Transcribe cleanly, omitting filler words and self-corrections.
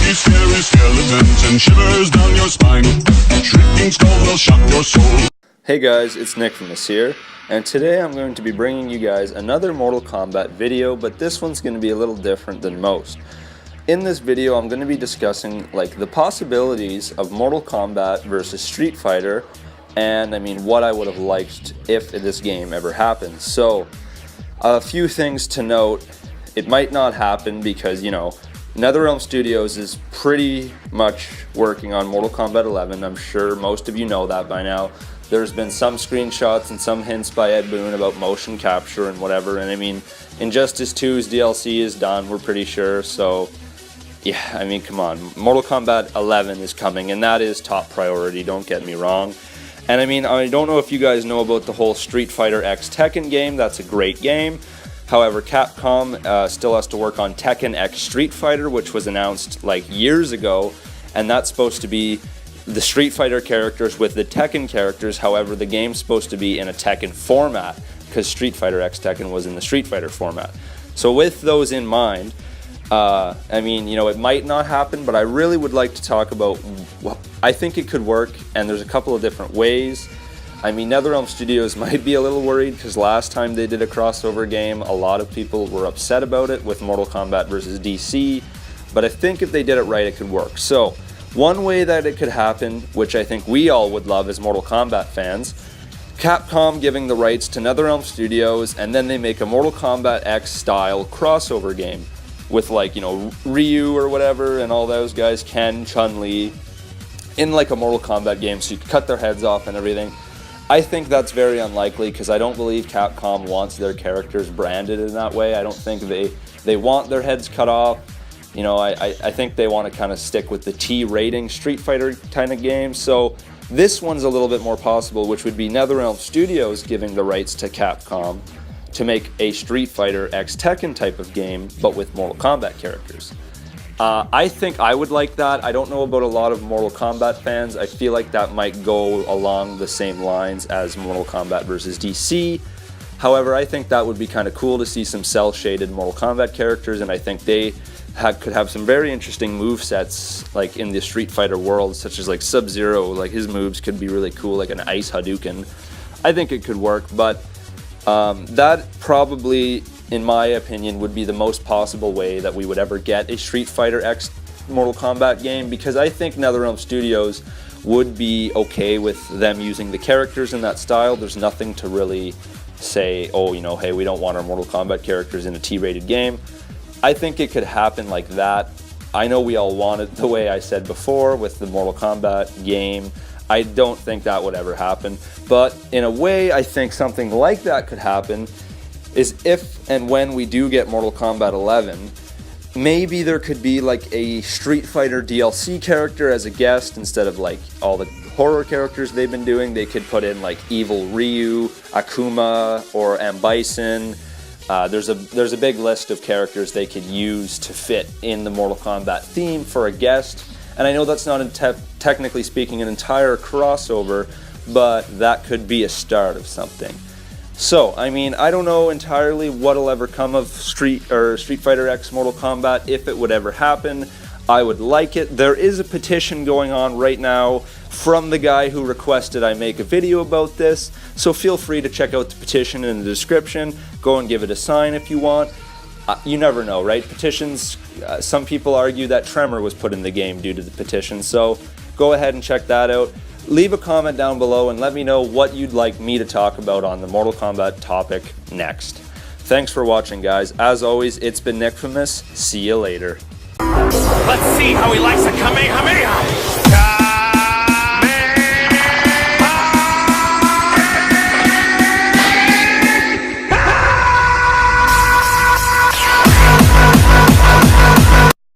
Spooky, scary skeletons and shivers down your spine. Shrieking skulls will shock your soul. Hey guys, it's Nick from this here, and today I'm going to be bringing you guys another Mortal Kombat video, but this one's going to be a little different than most. In this video, I'm going to be discussing the possibilities of Mortal Kombat versus Street Fighter, and what I would have liked if this game ever happened. So, a few things to note. It might not happen because, NetherRealm Studios is pretty much working on Mortal Kombat 11. I'm sure most of you know that by now. There's been some screenshots and some hints by Ed Boon about motion capture and whatever, and Injustice 2's DLC is done, we're pretty sure, so yeah, come on. Mortal Kombat 11 is coming, and that is top priority, don't get me wrong. And I don't know if you guys know about the whole Street Fighter X Tekken game. That's a great game. However, Capcom still has to work on Tekken X Street Fighter, which was announced years ago, and that's supposed to be the Street Fighter characters with the Tekken characters. However, the game's supposed to be in a Tekken format, because Street Fighter X Tekken was in the Street Fighter format. So with those in mind, it might not happen, but I really would like to talk about, I think it could work, and there's a couple of different ways. NetherRealm Studios might be a little worried because last time they did a crossover game, a lot of people were upset about it with Mortal Kombat versus DC, but I think if they did it right, it could work. So, one way that it could happen, which I think we all would love as Mortal Kombat fans, Capcom giving the rights to NetherRealm Studios, and then they make a Mortal Kombat X style crossover game with Ryu or whatever and all those guys, Ken, Chun-Li, in a Mortal Kombat game, so you could cut their heads off and everything. I think that's very unlikely because I don't believe Capcom wants their characters branded in that way. I don't think they want their heads cut off. I think they want to kind of stick with the T rating Street Fighter kind of game. So this one's a little bit more possible, which would be NetherRealm Studios giving the rights to Capcom to make a Street Fighter X Tekken type of game, but with Mortal Kombat characters. I think I would like that. I don't know about a lot of Mortal Kombat fans. I feel like that might go along the same lines as Mortal Kombat versus DC. However, I think that would be kind of cool to see some cel-shaded Mortal Kombat characters, and I think they could have some very interesting movesets in the Street Fighter world, such as Sub-Zero. His moves could be really cool, like an Ice Hadouken. I think it could work, but that probably, in my opinion, would be the most possible way that we would ever get a Street Fighter X Mortal Kombat game, because I think NetherRealm Studios would be okay with them using the characters in that style. There's nothing to really say, hey, we don't want our Mortal Kombat characters in a T-rated game. I think it could happen like that. I know we all want it the way I said before with the Mortal Kombat game. I don't think that would ever happen, but in a way, I think something like that could happen is if and when we do get Mortal Kombat 11, maybe there could be a Street Fighter DLC character as a guest instead of all the horror characters they've been doing. They could put in Evil Ryu, Akuma, or M. Bison. There's a big list of characters they could use to fit in the Mortal Kombat theme for a guest. And I know that's not, technically speaking, an entire crossover, but that could be a start of something. So, I don't know entirely what'll ever come of Street Fighter X Mortal Kombat, if it would ever happen. I would like it. There is a petition going on right now from the guy who requested I make a video about this, so feel free to check out the petition in the description. Go and give it a sign if you want. You never know, right? Petitions, some people argue that Tremor was put in the game due to the petition, so go ahead and check that out. Leave a comment down below and let me know what you'd like me to talk about on the Mortal Kombat topic next. Thanks for watching, guys. As always, it's been Nick from this. See you later. Let's see how he likes a Kamehameha!